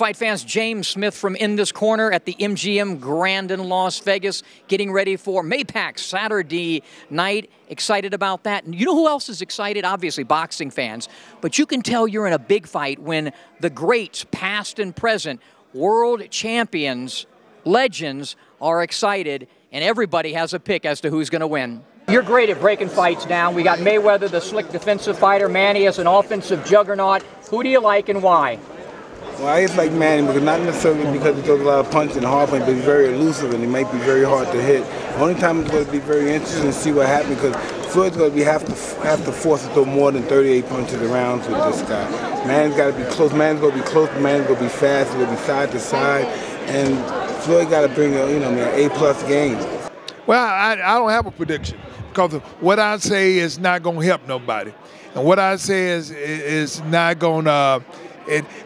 fight fans, James Smith from In This Corner at the MGM Grand in Las Vegas, getting ready for Maypac Saturday night. Excited about that. And you know who else is excited? Obviously, boxing fans. But you can tell you're in a big fight when the greats, past and present, world champions, legends, are excited, and everybody has a pick as to who's going to win. You're great at breaking fights down. We got Mayweather, the slick defensive fighter. Manny is an offensive juggernaut. Who do you like and why? Well, I just like Manny, because not necessarily because he throws a lot of punch and hard punch, but he's very elusive and he might be very hard to hit. The only time it's going to be very interesting to see what happens, because Floyd's going to have to force to throw more than 38 punches around with this guy. Manny's got to be close. Manny's going to be close. Manny's going to be fast. He's going to be side to side, and Floyd got to bring an A+ game. Well, I don't have a prediction, because what I say is not going to help nobody, and what I say is not going to.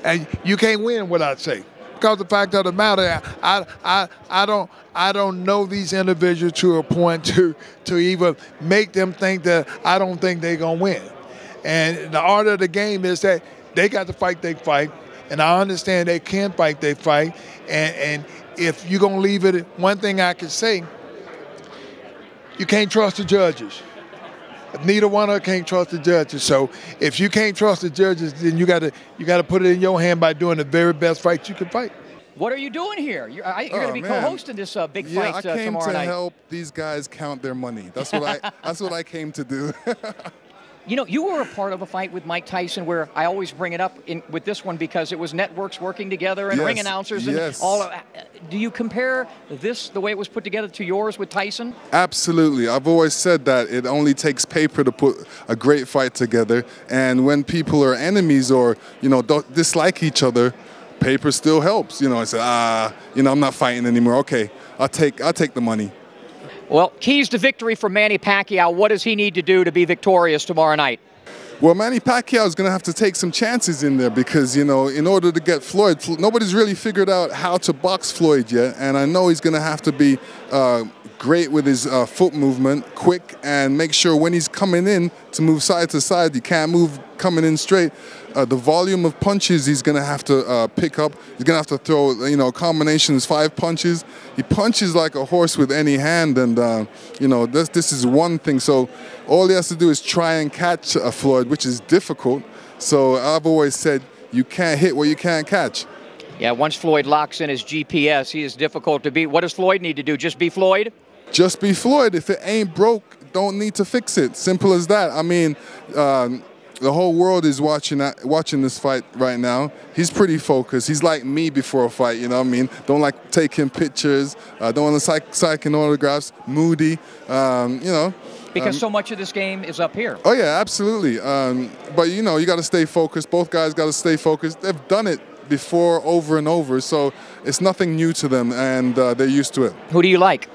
And you can't win what I say, because the fact of the matter, I don't know these individuals to a point to even make them think that I don't think they're gonna win. And the art of the game is that they got to fight they fight, and I understand they can fight they fight. And if you're gonna leave it, one thing I can say, you can't trust the judges. Neither one of them can't trust the judges. So if you can't trust the judges, then you got to put it in your hand by doing the very best fight you can fight. What are you doing here? You're going to be co-hosting this big fight tomorrow night. I came to help these guys count their money. That's what I came to do. You know, you were a part of a fight with Mike Tyson where I always bring it up with this one because it was networks working together and ring announcers and all. Do you compare this, the way it was put together, to yours with Tyson? Absolutely. I've always said that it only takes paper to put a great fight together. And when people are enemies or, don't dislike each other, paper still helps. I said, I'm not fighting anymore. Okay, I'll take the money. Well, keys to victory for Manny Pacquiao. What does he need to do to be victorious tomorrow night? Well, Manny Pacquiao is going to have to take some chances in there because, in order to get Floyd, nobody's really figured out how to box Floyd yet. And I know he's going to have to be great with his foot movement, quick, and make sure when he's coming in to move side to side, he can't move coming in straight. The volume of punches he's going to have to pick up. He's going to have to throw, combinations, 5 punches. He punches like a horse with any hand, and, this is one thing. So all he has to do is try and catch Floyd, which is difficult. So I've always said you can't hit what you can't catch. Yeah, once Floyd locks in his GPS, he is difficult to beat. What does Floyd need to do? Just be Floyd? Just be Floyd. If it ain't broke, don't need to fix it. Simple as that. I mean, the whole world is watching this fight right now. He's pretty focused. He's like me before a fight, you know what I mean? Don't like taking pictures, don't want to sign autographs, moody, Because so much of this game is up here. Oh, yeah, absolutely. But, you got to stay focused. Both guys got to stay focused. They've done it before over and over, so it's nothing new to them, and they're used to it. Who do you like?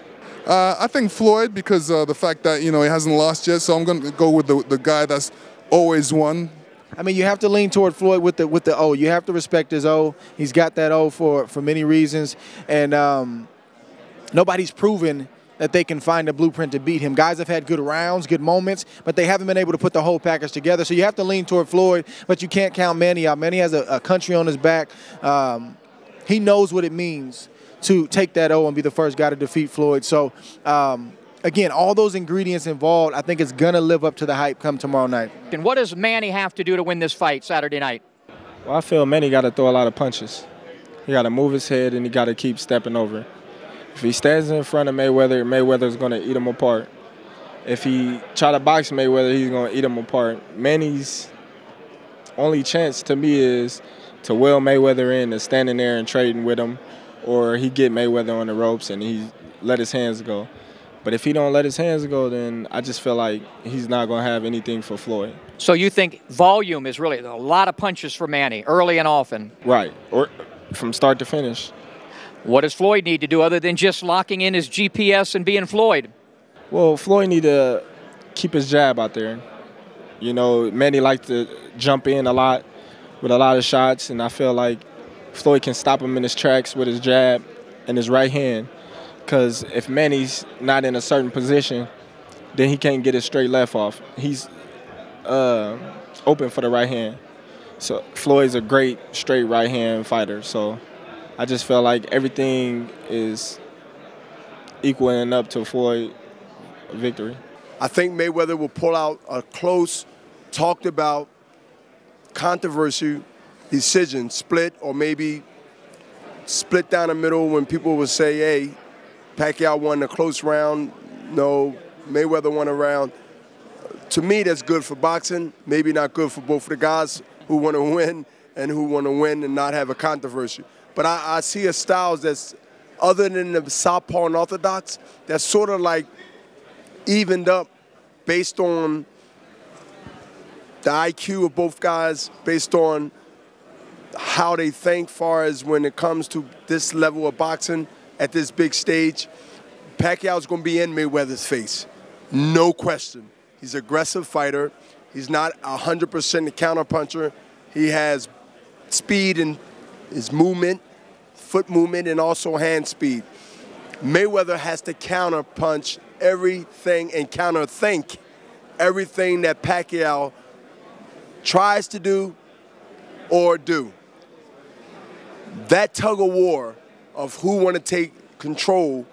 I think Floyd, because the fact that, he hasn't lost yet, so I'm going to go with the guy that's always won. I mean, you have to lean toward Floyd with the O. You have to respect his O. He's got that O for many reasons, and nobody's proven that they can find a blueprint to beat him. Guys have had good rounds, good moments, but they haven't been able to put the whole package together. So you have to lean toward Floyd, but you can't count Manny out. Manny has a country on his back. He knows what it means to take that O and be the first guy to defeat Floyd. So, again, all those ingredients involved, I think it's going to live up to the hype come tomorrow night. And what does Manny have to do to win this fight Saturday night? Well, I feel Manny got to throw a lot of punches. He got to move his head, and he got to keep stepping over. If he stands in front of Mayweather, Mayweather's going to eat him apart. If he try to box Mayweather, he's going to eat him apart. Manny's only chance to me is to will Mayweather in and standing there and trading with him, or he get Mayweather on the ropes and he let his hands go. But if he don't let his hands go, then I just feel like he's not going to have anything for Floyd. So you think volume is really a lot of punches for Manny, early and often? Right, or from start to finish. What does Floyd need to do other than just locking in his GPS and being Floyd? Well, Floyd need to keep his jab out there. Manny likes to jump in a lot with a lot of shots, and I feel like Floyd can stop him in his tracks with his jab and his right hand. Because if Manny's not in a certain position, then he can't get his straight left off. He's open for the right hand. So Floyd's a great straight right-hand fighter. So I just felt like everything is equaling up to Floyd victory. I think Mayweather will pull out a close, talked about, controversial decision, split, or maybe split down the middle when people would say, hey, Pacquiao won a close round. No, Mayweather won a round. To me, that's good for boxing. Maybe not good for both of the guys who want to win and who want to win and not have a controversy. But I see a styles that's, other than the southpaw and orthodox, that's sort of like evened up based on the IQ of both guys, based on how they think far as when it comes to this level of boxing at this big stage. Pacquiao's going to be in Mayweather's face, no question. He's an aggressive fighter. He's not 100% a counterpuncher. He has speed in his movement, foot movement, and also hand speed. Mayweather has to counterpunch everything and counterthink everything that Pacquiao tries to do or do. That tug of war of who want to take control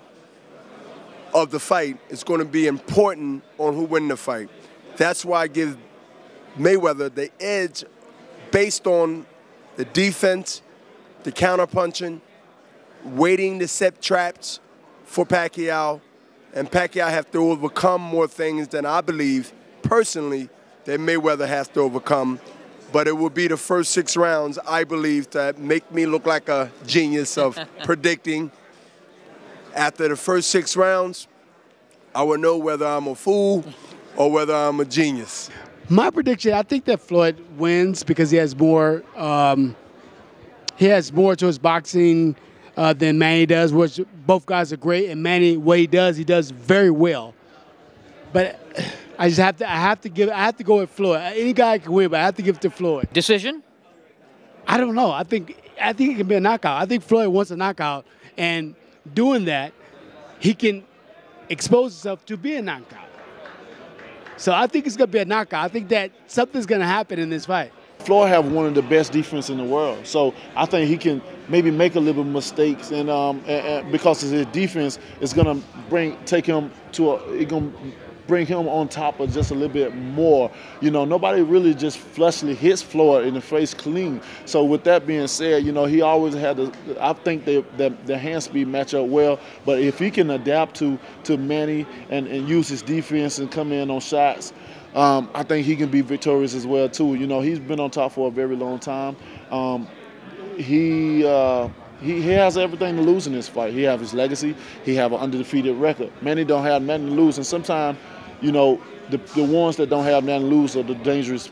of the fight is going to be important on who wins the fight. That's why I give Mayweather the edge based on the defense, the counterpunching, waiting to set traps for Pacquiao, and Pacquiao have to overcome more things than I believe, personally, that Mayweather has to overcome. But it will be the first 6 rounds, I believe, that make me look like a genius of predicting. After the first 6 rounds, I will know whether I'm a fool or whether I'm a genius. My prediction, I think that Floyd wins because he has more to his boxing than Manny does, which both guys are great. And Manny, what he does very well. But I have to go with Floyd. Any guy can win, but I have to give it to Floyd. Decision? I don't know. I think it can be a knockout. I think Floyd wants a knockout, and doing that, he can expose himself to be a knockout. So I think it's going to be a knockout. I think that something's going to happen in this fight. Floyd have one of the best defense in the world, so I think he can maybe make a little bit of mistakes, and because of his defense, it's going to bring him on top of just a little bit more. You know, nobody really just fleshly hits Floyd in the face clean. So with that being said, you know, he always had I think the hand speed match up well, but if he can adapt to Manny and use his defense and come in on shots, I think he can be victorious as well too. You know, he's been on top for a very long time. He has everything to lose in this fight. He have his legacy. He have an undefeated record. Manny don't have nothing to lose, and sometimes, you know, the ones that don't have nothing to lose are the dangerous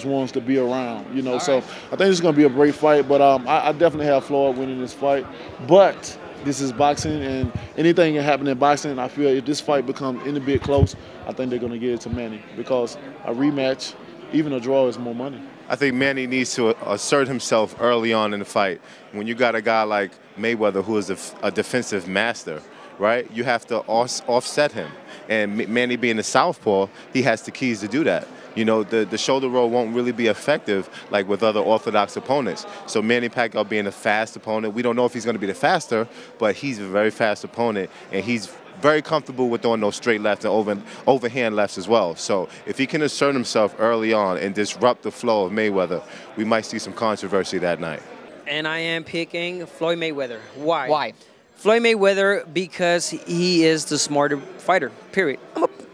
ones to be around. You know, all so right. I think it's going to be a great fight. But I definitely have Floyd winning this fight. But this is boxing, and anything can happen in boxing. I feel if this fight becomes any bit close, I think they're going to give it to Manny, because a rematch, even a draw, is more money. I think Manny needs to assert himself early on in the fight. When you got a guy like Mayweather, who is a defensive master, right? You have to offset him. And Manny being a southpaw, he has the keys to do that. You know, the shoulder roll won't really be effective like with other orthodox opponents. So Manny Pacquiao being a fast opponent, we don't know if he's going to be the faster, but he's a very fast opponent, and he's very comfortable with throwing those straight lefts and overhand lefts as well. So if he can assert himself early on and disrupt the flow of Mayweather, we might see some controversy that night. And I am picking Floyd Mayweather. Why? Why? Floyd Mayweather, because he is the smarter fighter, period.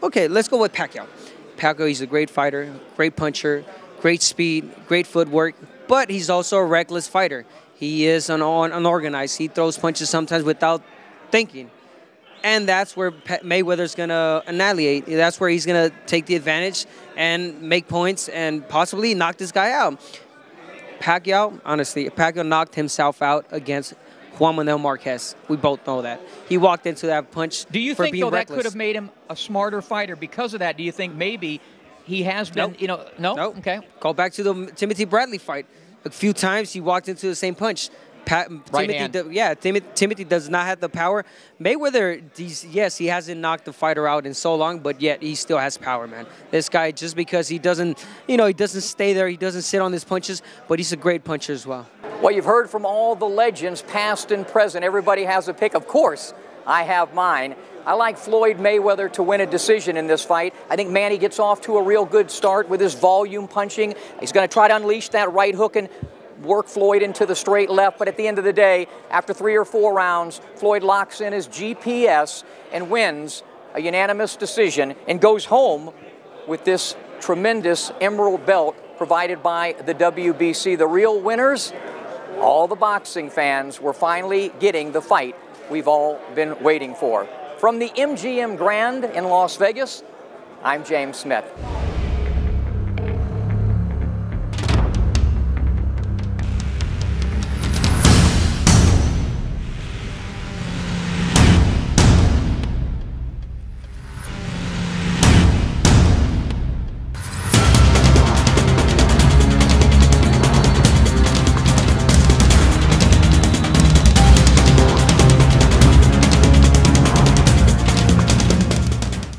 Okay, let's go with Pacquiao. Pacquiao, he's a great fighter, great puncher, great speed, great footwork, but he's also a reckless fighter. He is unorganized. He throws punches sometimes without thinking. And that's where Mayweather's going to annihilate. That's where he's going to take the advantage and make points and possibly knock this guy out. Pacquiao, honestly, Pacquiao knocked himself out against Juan Manuel Marquez. We both know that. He walked into that punch. Do you for think, being though, reckless. that could have made him a smarter fighter because of that? Do you think maybe he has been, Nope. you know, no? Nope. Okay. Go back to the Timothy Bradley fight. A few times he walked into the same punch. Timothy does not have the power. Mayweather, yes, he hasn't knocked the fighter out in so long, but yet he still has power, man. This guy, just because he doesn't, he doesn't stay there, he doesn't sit on his punches, but he's a great puncher as well. Well, you've heard from all the legends, past and present. Everybody has a pick. Of course, I have mine. I like Floyd Mayweather to win a decision in this fight. I think Manny gets off to a real good start with his volume punching. He's going to try to unleash that right hook and work Floyd into the straight left. But at the end of the day, after 3 or 4 rounds, Floyd locks in his GPS and wins a unanimous decision and goes home with this tremendous emerald belt provided by the WBC. The real winners, all the boxing fans, were finally getting the fight we've all been waiting for. From the MGM Grand in Las Vegas, I'm James Smith.